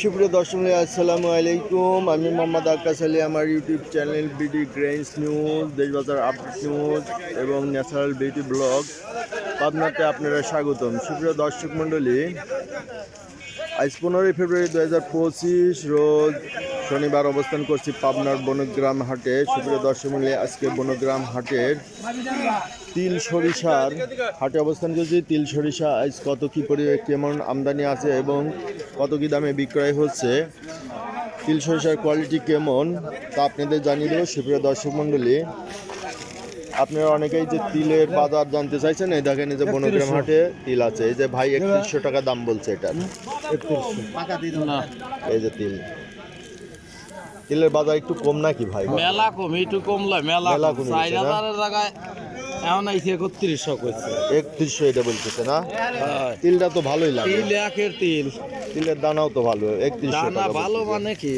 সুপ্রিয় দর্শক, আসসালামু আলাইকুম। আমি মোহাম্মদ আক্কাস আলী। আমার YouTube channel BD grains news, Deshbazar update news এবং ন্যাচারাল বিউটি ব্লগ পাবনাতে আপনারা স্বাগতম। সুপ্রিয় দর্শক মণ্ডলী, আজ 15 ফেব্রুয়ারি 2025 রোজ শনিবার অবস্থান করছি পাবনার বনগ্রাম হাটে। সুপ্রিয় দর্শক মণ্ডলী, আজকে বনগ্রাম হাটের তিল সরিষার হাটে অবস্থান করছি। তিল সরিষা আজ কত কী কেমন আমদানি আছে এবং কত কী দামে বিক্রয় হচ্ছে, তিল সরিষার কোয়ালিটি কেমন তা আপনাদের জানিয়ে দেবো। সুপ্রিয় দর্শক মণ্ডলী, আপনারা অনেকেই যে তিলের বাজার জানতে চাইছেন, এই দেখেন এই যে বনগ্রাম হাটে তিল আছে। এই যে ভাই 3100 টাকা দাম বলছে এটার। এই যে তিলের বাজার একটু কম নাকি ভাই? মেলা কম, একটু কমলা মেলা কম। 4000 জায়গায় এখন আইছে 3100 কইছে। 3100 এটা বলতেছে না? তিলটা তো ভালোই লাগে। তিল একের তিল, তিলের দানাও তো ভালো। 3100 দানা টাকা ভালো বলতেছে। মানে কি?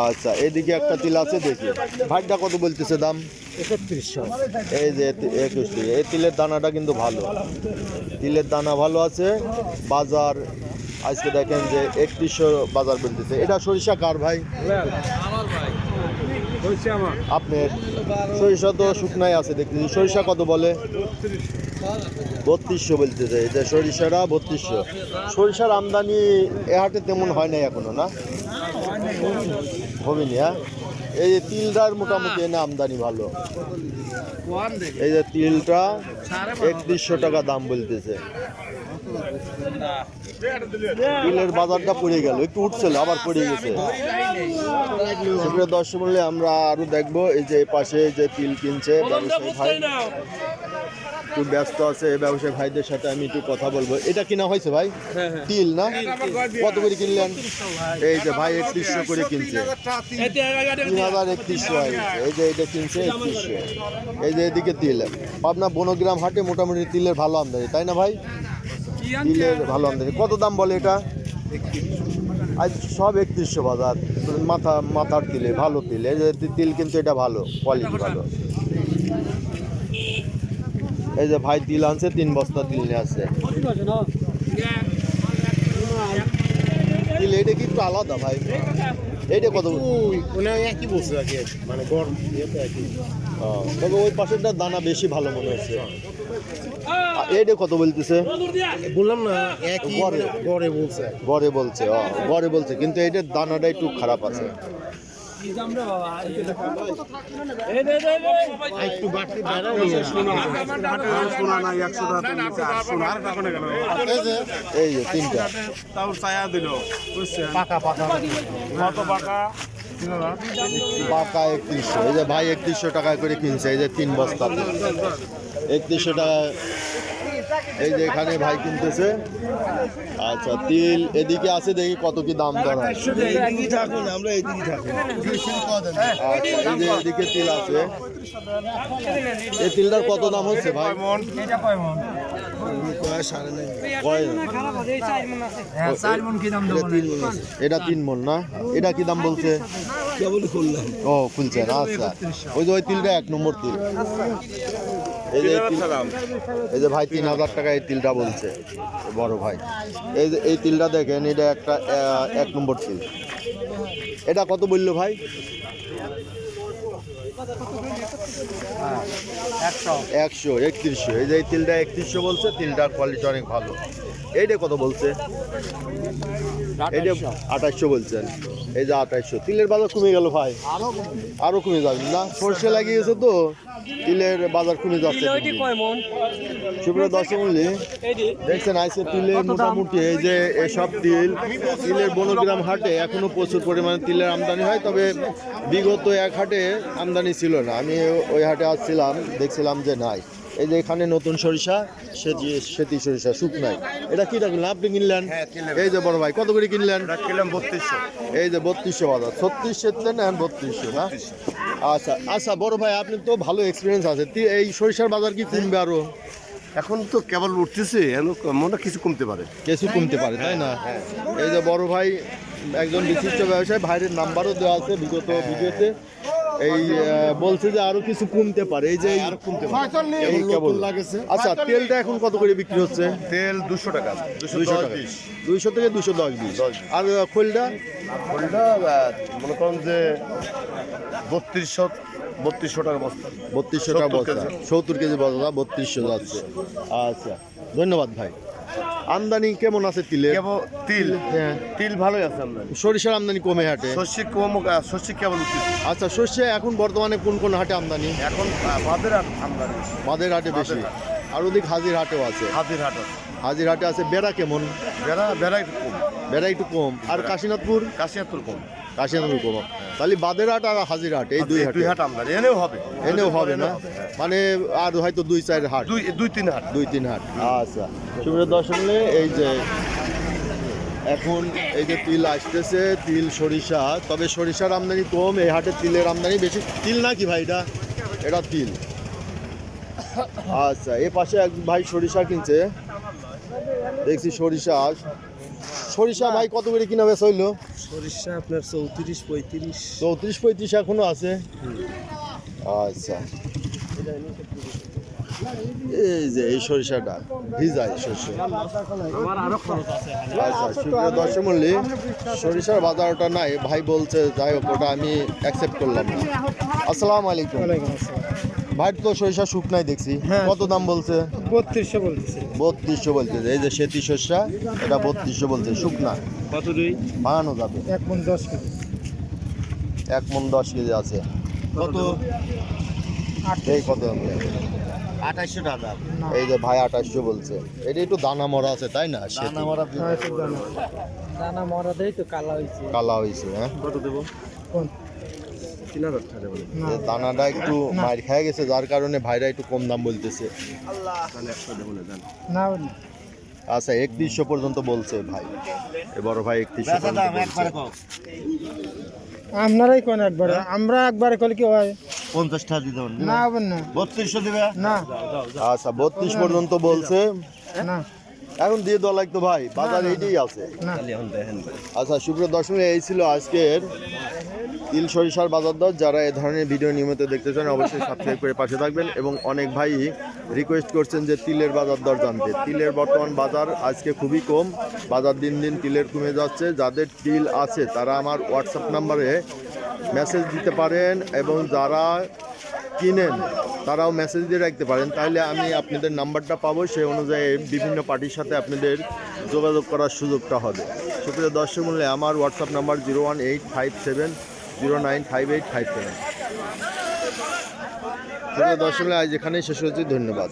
আচ্ছা, এদিকে একটা তিল আছে, দেখি ভাইটা কত বলতেছে দাম? 3100। এই যে 2100। এই তিলের দানাটা কিন্তু ভালো, তিলের দানা ভালো আছে। বাজার আজকে দেখেন যে 3100 বাজার বলতেছে। এটা সরিষা কার ভাই? আমার ভাই আপনার সরিষা তো শুকনাই আছে দেখতেছি। সরিষা কত বলে? 3200 বলতেছে। এই যে সরিষাটা 3200। সরিষার আমদানি এ হাটে তেমন হয় নাই এখনো, না হবেনি? হ্যাঁ, এই যে তিলটার মোটামুটি এনে আমদানি ভালো। এই যে তিলটা 3100 টাকা দাম বলতেছে। তিলের বাজারটা পড়ে গেল, একটু উঠছিল আবার পড়ে গেছে। সুপ্রিয় দর্শক মণ্ডলী, আমরা আরো দেখবো। এই যে পাশে যে তিল কিনছে ব্যবসায়ী ভাই, একটু ব্যস্ত আছে। ব্যবসায়ী ভাইদের সাথে আমি একটু কথা বলবো। এটা কিনা হয়েছে ভাই? তিল না? কত করে কিনলেন? এই যে ভাই 3100 করে কিনছে। 3031 হয়। এই যে এটা কিনছে 3100। এই যে এদিকে তিল পাবনা বনগ্রাম হাটে মোটামুটি তিলের ভালো আমদানি, তাই না ভাই? তিলের ভালো আমদানি। কত দাম বলে এটা? আজ সব 3100 বাজার। মাথার তিলে ভালো তিল। এই যে তিল কিন্তু এটা ভালো, কোয়ালিটি ভালো। এই যে ভাই তিল আনছে, 3 বস্তা তিল নিয়ে আসছে। তিল এটা কি একটু আলাদা ভাই? এইটা কত? একই বলছে আর কি, মানে গরম তবে ওই পাশেরটা দানা বেশি ভালো মনে হচ্ছে। এইটা কত বলতেছে? বললাম না একই গড়ে বলছে। গড়ে বলছে কিন্তু এইটার দানাটা একটু খারাপ আছে। একটু বাড়তি এই যে তিনটা পাকা পাকা 3100। এই যে ভাই 3100 টাকা করে কিনছে। এই যে 3 বস্তা 3100 টাকা। এই যে এখানে ভাই কিনতেছে। আচ্ছা, তিল এদিকে আছে, দেখি কত কি দাম দর হয়। আচ্ছা, এই যে এদিকে তিল আছে। এই তিলটার কত দাম হচ্ছে ভাই? এটা 3 মণ না? এটা কি দাম বলছে? ও খুলছেন। আচ্ছা, ওই যে ওই তিলটা 1 নম্বর তিল। এই যে ভাই 3000 টাকা এই তিলটা বলছে বড় ভাই। এই যে এই তিলটা দেখেন, এটা একটা 1 নম্বর তিল। এটা কত বললো ভাই? 100 3100। এই যে এই তিলটা 3100 বলছে। তিলটার কোয়ালিটি অনেক ভালো। এইটা কত বলছে? এইটা 2800 বলছেন। এই যে 2800। তিলের বাজার কমে গেল ভাই, আরো কমে যাবে না? সর্ষে লাগিয়েছে তো তিলের বাজার কমে যাচ্ছে। সুপ্রিয় দর্শক মণ্ডলী, দেখছেন আজকে তিলের মোটামুটি এই যে এসব তিলের বনগ্রাম হাটে এখনো প্রচুর পরিমাণে তিলের আমদানি হয়। তবে বিগত এক হাটে আমদানি ছিল না। আমি ওই হাটে আসছিলাম, দেখছিলাম যে নাই। এই যে এখানে নতুন সরিষা, সেতি সরিষা শুকনাই। এটা কি রাখলেন আপনি? কিনলেন? এই যে বড় ভাই কত করে কিনলেন? 3200। এই যে 3200 বাজার। 3600 না 3200 না? আচ্ছা আচ্ছা বড় ভাই, আপনি তো ভালো এক্সপিরিয়েন্স আছে। এই সরিষার বাজার কি কমবে আরো? এখন তো কেবল উঠতেছে, মনে কিছু কমতে পারে, তাই না? এই যে বড় ভাই একজন বিশিষ্ট ব্যবসায়ী, ভাইয়ের নাম্বারও দেওয়া আছে বিগত ভিডিওতে। এই বলছে যে আরো কিছু কমতে পারে, এই যে আর কমতে এই কেবল আচ্ছা তেলটা এখন কত করে বিক্রি হচ্ছে? তেল 200 টাকা, 200 টাকা, 200 থেকে 210 আর খোলটা ওইটা মনে করেন যে 3200 টাকা বস্তা। 3200 টাকা 70 বস্তা, কেজি। 70 কেজি বস্তা 3200 যাচ্ছে। আচ্ছা ধন্যবাদ ভাই। আমদানি কেমন আছে তিলের? কেবল তিল, হ্যাঁ। তিল ভালোই আছে আমদানি। সরিষার আমদানি কমে হাটে। শস্য কম, শস্য কেবল উঠতেছে। আচ্ছা শস্যে এখন বর্তমানে কোন কোন হাটে আমদানি? এখন বাদের আমদানি, মাদের হাটে বেশি, মাদের আর ওদিক হাজির হাটেও আছে। হাতির হাট আছে। হাজির হাটে আছে। বেড়া কেমন? বেড়া একটু কম, বেড়া একটু কম। আর কাশীনাথপুর? কাশিয়াতুর কম। কাশীনাথপুর কম। তাহলে বাদের হাট আর হাজির হাট এই দুই দুই হাটে হাট আমদানি এনেও হবে, এনেও হবে না, মানে আর হয়তো 2-4 হাট, দুই তিন হাট। 2-3 হাট। আচ্ছা সুপ্রিয় দর্শক মণ্ডলী, এই যে এখন এই যে তিল আসতেছে, তিল সরিষা, তবে সরিষার আমদানি কম, এই হাটে তিলের আমদানি বেশি। তিল নাকি ভাই এটা? এটা তিল। আচ্ছা এ পাশে এক ভাই সরিষা কিনছে, দেখছি সরিষা। সরিষা ভাই কত করে কিনা বেচা হইলো? সরিষা আপনার 34-35। 34-35 এখনো আছে। আচ্ছা এই যে এই সরিষাটা ভিজাই শস্য। আমার আরো খরচ আছে। আচ্ছা সুপ্রিয় দর্শক মণ্ডলী, সরিষার বাজারটা নাই ভাই বলছে, যাই হোক ওটা আমি অ্যাকসেপ্ট করলাম না। আসসালামু আলাইকুম ভাই, তো সরিষা শুকনাই দেখছি, কত দাম বলছে? 3200 বলতেছে। 3200 বলছে। এই যে সেতি শস্যা এটা 3200 বলছে শুকনা, কত দুই? বানানো যাবে। 1 মণ 10 কেজি। 1 মণ 10 কেজি আছে। কত এই কত? 2800 টাকা। এই যে ভাই 2800 বলছে। এটা একটু দানা মরা আছে তাই না? সেতি দানা মরা দেই তো কালা হইছে। কালা হয়েছে। হ্যাঁ কত দেবো? কোন? 3000 টাকা বলে। যে দানাটা একটু মার খেয়ে গেছে, যার কারণে ভাইরা একটু কম দাম বলতেছে। তাহলে 100 দেবো না জান। না আচ্ছা 3100 পর্যন্ত বলছে ভাই, এ বড় ভাই 3100 পর্যন্ত বলছে। আপনারাই কোন একবারে, আমরা একবারে কল কি হয়? 50 টাকা দিতে হবে না হবে না। 3200 দিবে। না আচ্ছা 32 পর্যন্ত বলছে। না এখন দিয়ে দেওয়া লাগতো ভাই, বাজার এইটাই আছে। না। আচ্ছা সুপ্রিয় দর্শক, এই ছিল আজকের তিল সরিষার বাজার দর। যারা এই ধরনের ভিডিও নিয়মিত দেখতে চান অবশ্যই সাবস্ক্রাইব করে পাশে থাকবেন। এবং অনেক ভাই রিকোয়েস্ট করছেন যে তিলের বাজার দর জানতে। তিলের বর্তমান বাজার আজকে খুবই কম, বাজার দিন দিন তিলের কমে যাচ্ছে। যাদের তিল আছে তারা আমার হোয়াটসঅ্যাপ নাম্বারে মেসেজ দিতে পারেন, এবং যারা কিনেন তারাও মেসেজ দিয়ে রাখতে পারেন, তাহলে আমি আপনাদের নাম্বারটা পাবো, সেই অনুযায়ী বিভিন্ন পার্টির সাথে আপনাদের যোগাযোগ করার সুযোগটা হবে। সুপ্রিয় দর্শক মূল্যে আমার হোয়াটসঅ্যাপ নাম্বার 01857095857। সুপ্রিয় দর্শক মূল্যে আজ এখানেই শেষ হচ্ছে, ধন্যবাদ।